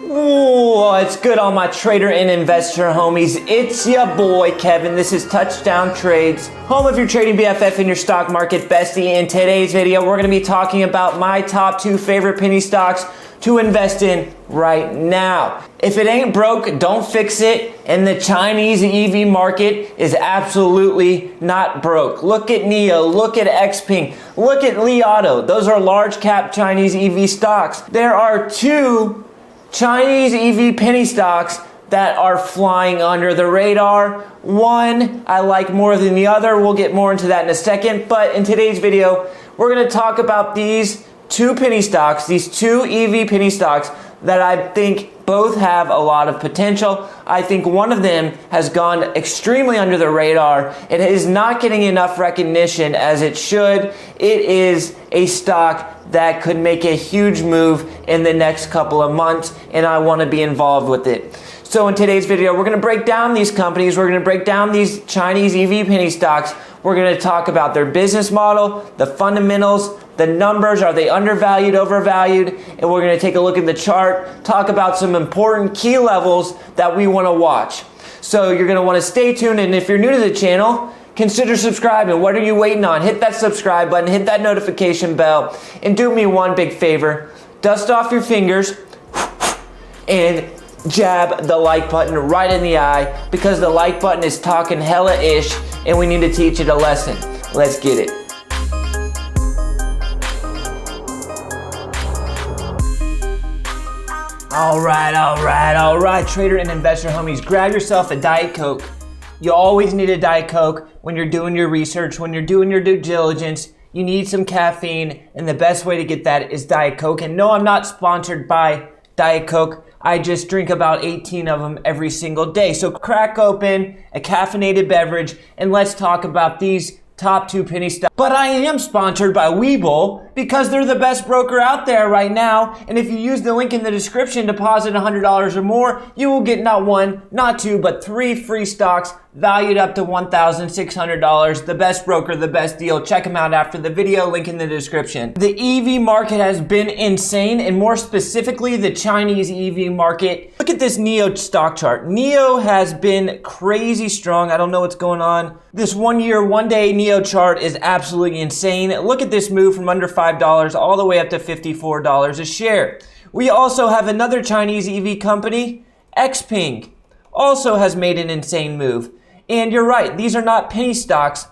What's good, all my trader and investor homies? It's your boy Kevin. This is Touchdown Trades, home of your trading BFF and your stock market bestie. In today's video, we're going to be talking about my top 2 favorite penny stocks to invest in right now. If it ain't broke, don't fix it. And the Chinese EV market is absolutely not broke. Look at NIO, look at XPeng, look at Li Auto. Those are large cap Chinese EV stocks. There are 2 Chinese EV penny stocks that are flying under the radar. One I like more than the other. We'll get more into that in a second. But in today's video, we're going to talk about these 2 penny stocks, these 2 EV penny stocks that I think both have a lot of potential. I think one of them has gone extremely under the radar. It is not getting enough recognition as it should. It is a stock that could make a huge move in the next couple of months, and I want to be involved with it. So in today's video, we're going to break down these companies. We're going to break down these Chinese EV penny stocks. We're going to talk about their business model, the fundamentals, the numbers, are they undervalued, overvalued, and we're going to take a look at the chart, talk about some important key levels that we want to watch. So you're going to want to stay tuned, and if you're new to the channel, consider subscribing. What are you waiting on? Hit that subscribe button, hit that notification bell, and do me one big favor. Dust off your fingers and jab the like button right in the eye, because the like button is talking hella-ish and we need to teach it a lesson. Let's get it. All right, trader and investor homies, grab yourself a Diet Coke. You always need a Diet Coke when you're doing your research, when you're doing your due diligence. You need some caffeine, and the best way to get that is Diet Coke. And no, I'm not sponsored by Diet Coke. I just drink about 18 of them every single day. So crack open a caffeinated beverage, and let's talk about these top 2 penny stocks. But I am sponsored by Webull because they're the best broker out there right now. And if you use the link in the description, deposit $100 or more, you will get not 1, not 2, but 3 free stocks valued up to $1,600. The best broker, the best deal. Check them out after the video, link in the description. The EV market has been insane, and more specifically, the Chinese EV market. Look at this NIO stock chart. NIO has been crazy strong. I don't know what's going on. This 1 year, 1 day NIO chart is absolutely insane. Look at this move from under $5 all the way up to $54 a share. We also have another Chinese EV company, XPeng, also has made an insane move. And you're right, these are not penny stocks,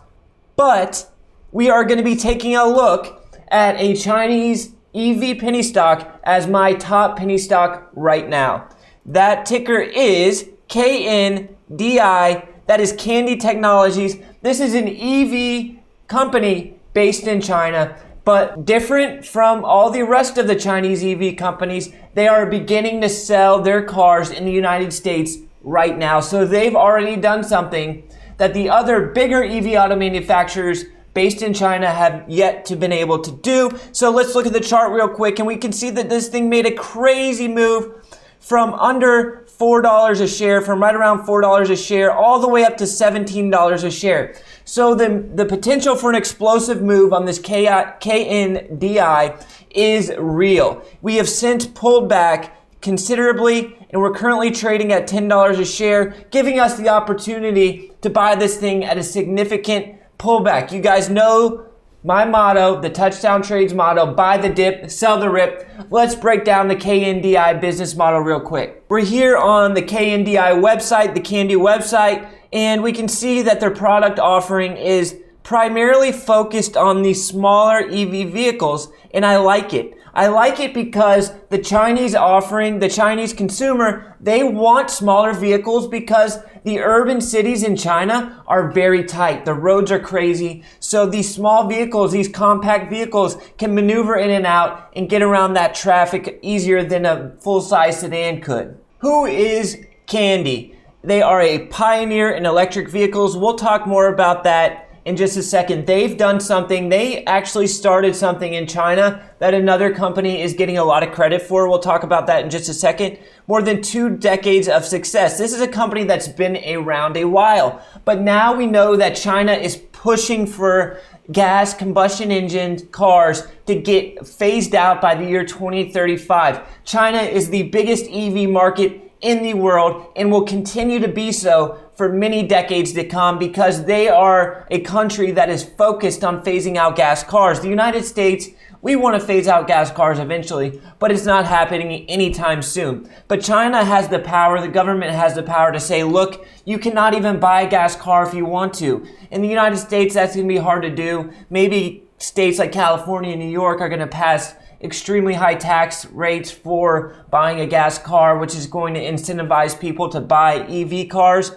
but we are going to be taking a look at a Chinese EV penny stock as my top penny stock right now. That ticker is KNDI. That is Kandi Technologies. This is an EV company based in China, but different from all the rest of the Chinese EV companies. They are beginning to sell their cars in the United States right now. So they've already done something that the other bigger EV auto manufacturers based in China have yet to been able to do. So let's look at the chart real quick, and we can see that this thing made a crazy move from under $4 a share, from right around $4 a share, all the way up to $17 a share. So the potential for an explosive move on this KNDI is real. We have since pulled back considerably, and we're currently trading at $10 a share, giving us the opportunity to buy this thing at a significant pullback. You guys know my motto, the Touchdown Trades motto: buy the dip, sell the rip. Let's break down the KNDI business model real quick. We're here on the KNDI website, the Kandi website, and we can see that their product offering is primarily focused on these smaller EV vehicles, and I like it. I like it because the Chinese offering, the Chinese consumer, they want smaller vehicles because the urban cities in China are very tight. The roads are crazy. So these small vehicles, these compact vehicles, can maneuver in and out and get around that traffic easier than a full-size sedan could. Who is Kandi? They are a pioneer in electric vehicles. We'll talk more about that in just a second. They've done something. They actually started something in China that another company is getting a lot of credit for. We'll talk about that in just a second. More than 2 decades of success. This is a company that's been around a while, but now we know that China is pushing for gas combustion engine cars to get phased out by the year 2035. China is the biggest EV market in the world and will continue to be so for many decades to come because they are a country that is focused on phasing out gas cars. The United States, we want to phase out gas cars eventually, but it's not happening anytime soon. But China has the power, the government has the power to say, look, you cannot even buy a gas car if you want to. In the United States, that's going to be hard to do. Maybe states like California and New York are going to pass extremely high tax rates for buying a gas car, which is going to incentivize people to buy EV cars.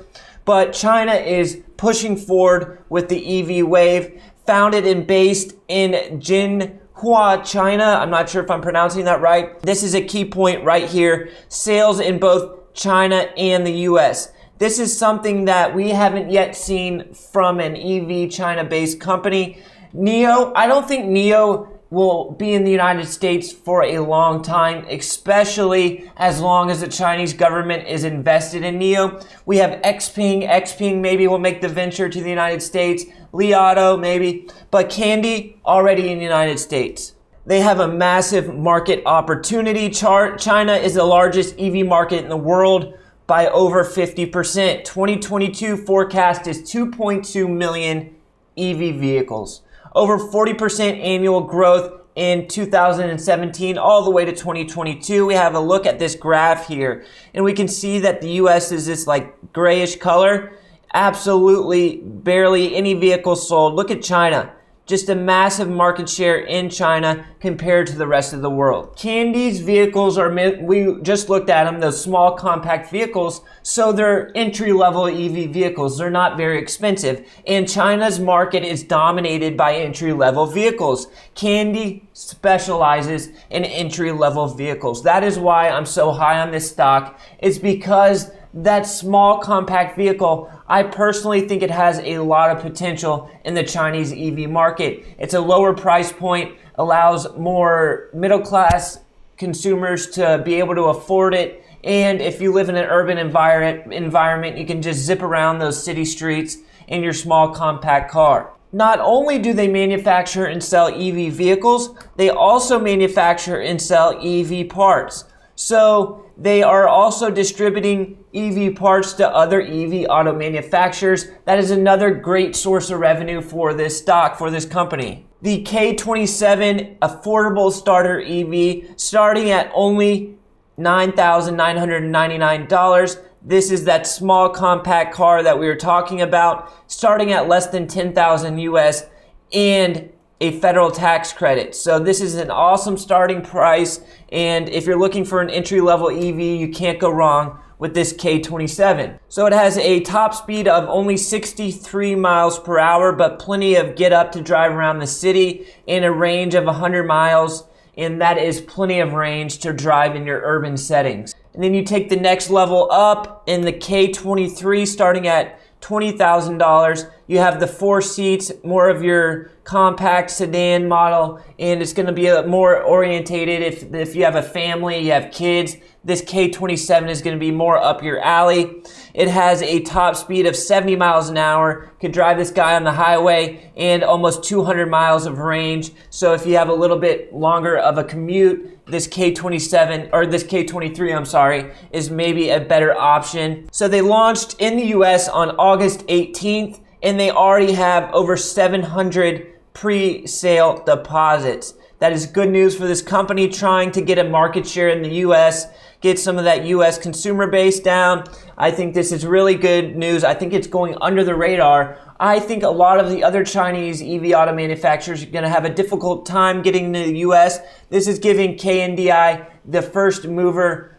But China is pushing forward with the EV wave, founded and based in Jinhua, China. I'm not sure if I'm pronouncing that right. This is a key point right here. Sales in both China and the US. This is something that we haven't yet seen from an EV China-based company. NIO, I don't think NIO will be in the United States for a long time, especially as long as the Chinese government is invested in NIO. We have Xpeng maybe will make the venture to the United States, Li Auto maybe, but Kandi already in the United States. They have a massive market opportunity chart. China is the largest EV market in the world by over 50%. 2022 forecast is 2.2 million EV vehicles. Over 40% annual growth in 2017 all the way to 2022. We have a look at this graph here, and we can see that the US is this like grayish color. Absolutely barely any vehicles sold. Look at China. Just a massive market share in China compared to the rest of the world. Kandi's vehicles are, we just looked at them, those small compact vehicles, so they're entry-level EV vehicles. They're not very expensive. And China's market is dominated by entry-level vehicles. Kandi specializes in entry-level vehicles. That is why I'm so high on this stock. It's because that small compact vehicle, I personally think it has a lot of potential in the Chinese EV market. It's a lower price point, allows more middle class consumers to be able to afford it. And if you live in an urban environment, you can just zip around those city streets in your small compact car. Not only do they manufacture and sell EV vehicles, they also manufacture and sell EV parts. So they are also distributing EV parts to other EV auto manufacturers. That is another great source of revenue for this stock, for this company. The K27 affordable starter EV starting at only $9,999. This is that small compact car that we were talking about, starting at less than $10,000 US and a federal tax credit. So this is an awesome starting price, and if you're looking for an entry-level EV, you can't go wrong with this K27. So it has a top speed of only 63 miles per hour, but plenty of get up to drive around the city in a range of 100 miles, and that is plenty of range to drive in your urban settings. And then you take the next level up in the K23 starting at $20,000. You have the 4 seats, more of your compact sedan model, and it's going to be more orientated if you have a family, you have kids. This K27 is going to be more up your alley. It has a top speed of 70 miles an hour. Could drive this guy on the highway and almost 200 miles of range. So if you have a little bit longer of a commute, this K27 or this K23, I'm sorry, is maybe a better option. So they launched in the US on August 18th, and they already have over 700 pre-sale deposits. That is good news for this company trying to get a market share in the US, get some of that US consumer base down. I think this is really good news. I think it's going under the radar. I think a lot of the other Chinese EV auto manufacturers are going to have a difficult time getting to the US. This is giving KNDI the first mover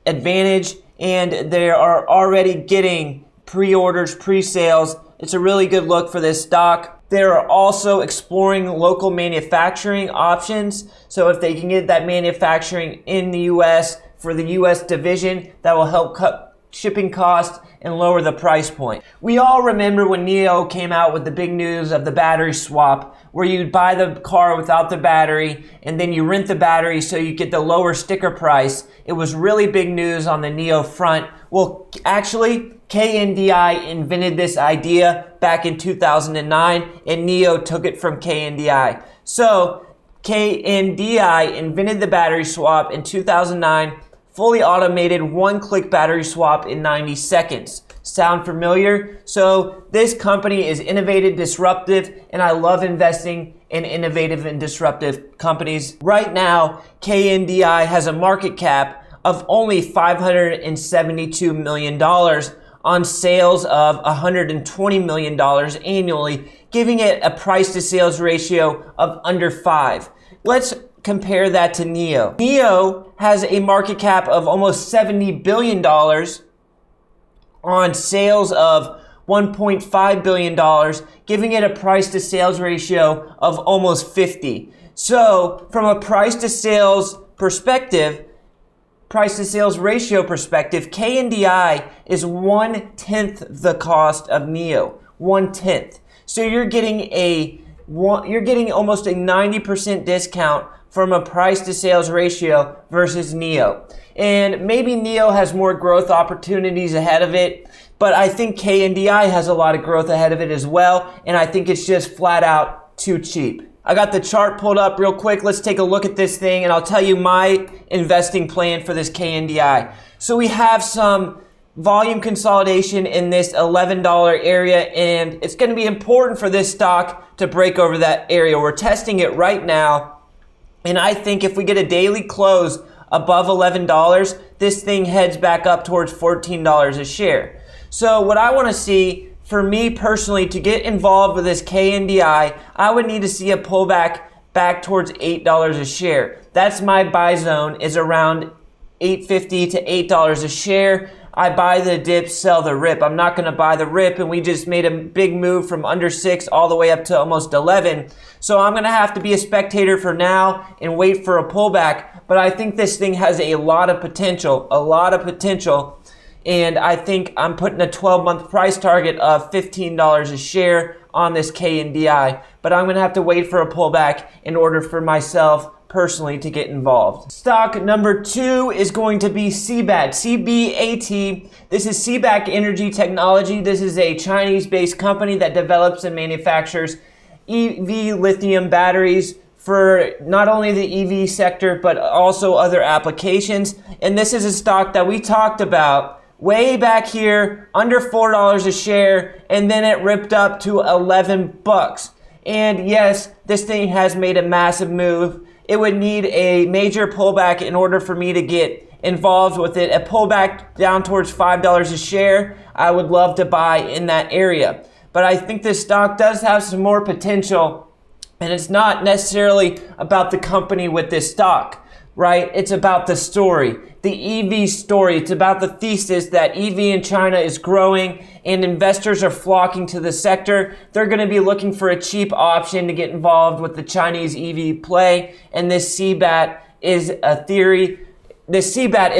advantage, and they are already getting pre-orders, pre-sales. It's a really good look for this stock. They're also exploring local manufacturing options. So if they can get that manufacturing in the US for the US division, that will help cut shipping costs and lower the price point. We all remember when NIO came out with the big news of the battery swap, where you'd buy the car without the battery and then you rent the battery so you get the lower sticker price. It was really big news on the NIO front. Well, actually, KNDI invented this idea back in 2009 and NIO took it from KNDI. So KNDI invented the battery swap in 2009, fully automated one-click battery swap in 90 seconds. Sound familiar? So this company is innovative, disruptive, and I love investing in innovative and disruptive companies. Right now, KNDI has a market cap of only $572 million on sales of $120 million annually, giving it a price to sales ratio of under 5. Let's compare that to NIO. NIO has a market cap of almost $70 billion on sales of $1.5 billion, giving it a price to sales ratio of almost 50. So from a price to sales ratio perspective, KNDI is 1/10 the cost of NIO. 1/10. So you're getting almost a 90% discount from a price to sales ratio versus NIO. And maybe NIO has more growth opportunities ahead of it, but I think KNDI has a lot of growth ahead of it as well, and I think it's just flat out too cheap. I got the chart pulled up real quick. Let's take a look at this thing, and I'll tell you my investing plan for this KNDI. So we have some volume consolidation in this $11 area, and it's going to be important for this stock to break over that area. We're testing it right now, and I think if we get a daily close above $11, this thing heads back up towards $14 a share. So what I want to see, for me personally, to get involved with this KNDI, I would need to see a pullback back towards $8 a share. That's my buy zone, is around $8.50 to $8 a share. I buy the dip, sell the rip. I'm not going to buy the rip, and we just made a big move from under 6 all the way up to almost 11. So I'm going to have to be a spectator for now and wait for a pullback. But I think this thing has a lot of potential, and I think I'm putting a 12-month price target of $15 a share on this KNDI. But I'm going to have to wait for a pullback in order for myself personally to get involved. Stock number 2 is going to be Cbak, CBAT. This is Cbak Energy Technology. This is a Chinese-based company that develops and manufactures EV lithium batteries for not only the EV sector, but also other applications. And this is a stock that we talked about way back here, under $4 a share, and then it ripped up to $11. And yes, this thing has made a massive move. It would need a major pullback in order for me to get involved with it. A pullback down towards $5 a share, I would love to buy in that area. But I think this stock does have some more potential, and it's not necessarily about the company with this stock, right? It's about the story, the EV story. It's about the thesis that EV in China is growing and investors are flocking to the sector. They're going to be looking for a cheap option to get involved with the Chinese EV play. And this CBAT is a theory. This CBAT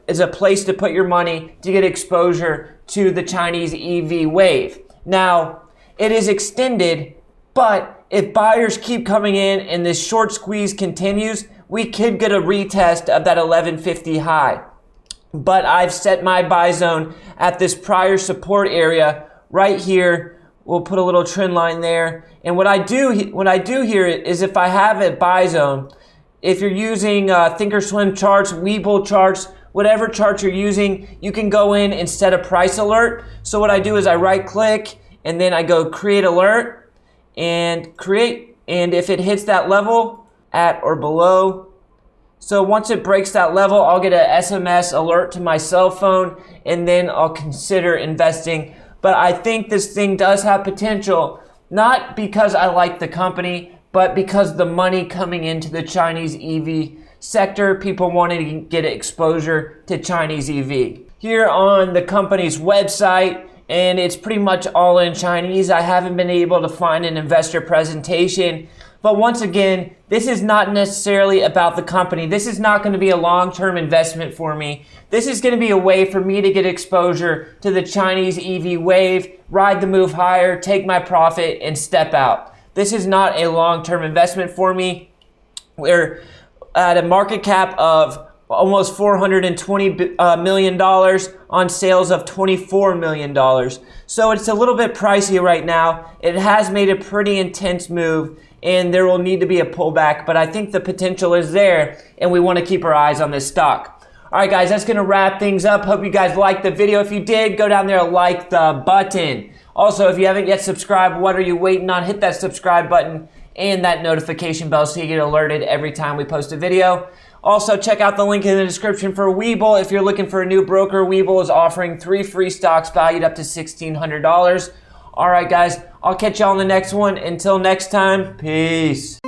is a place to put your money to get exposure to the Chinese EV wave. Now, it is extended, but if buyers keep coming in and this short squeeze continues, we could get a retest of that 1150 high. But I've set my buy zone at this prior support area right here. We'll put a little trend line there. And what I do here is, if I have a buy zone, if you're using Thinkorswim charts, Webull charts, whatever chart you're using, you can go in and set a price alert. So what I do is I right click and then I go create alert and create. And if it hits that level, at or below. So once it breaks that level, I'll get a SMS alert to my cell phone, and then I'll consider investing. But I think this thing does have potential, not because I like the company, but because the money coming into the Chinese EV sector, people wanting to get exposure to Chinese EV. Here on the company's website, and it's pretty much all in Chinese. I haven't been able to find an investor presentation, But once again, this is not necessarily about the company. This is not going to be a long-term investment for me. This is going to be a way for me to get exposure to the Chinese EV wave, ride the move higher, take my profit, and step out. This is not a long-term investment for me. We're at a market cap of almost $420 million on sales of $24 million. So it's a little bit pricey right now. It has made a pretty intense move, and there will need to be a pullback, but I think the potential is there, and we want to keep our eyes on this stock. All right, guys, that's going to wrap things up. Hope you guys liked the video. If you did, go down there and like the button. Also, if you haven't yet subscribed, what are you waiting on? Hit that subscribe button and that notification bell so you get alerted every time we post a video. Also, check out the link in the description for Webull. If you're looking for a new broker, Webull is offering 3 free stocks valued up to $1,600. All right, guys, I'll catch y'all on the next one. Until next time, peace.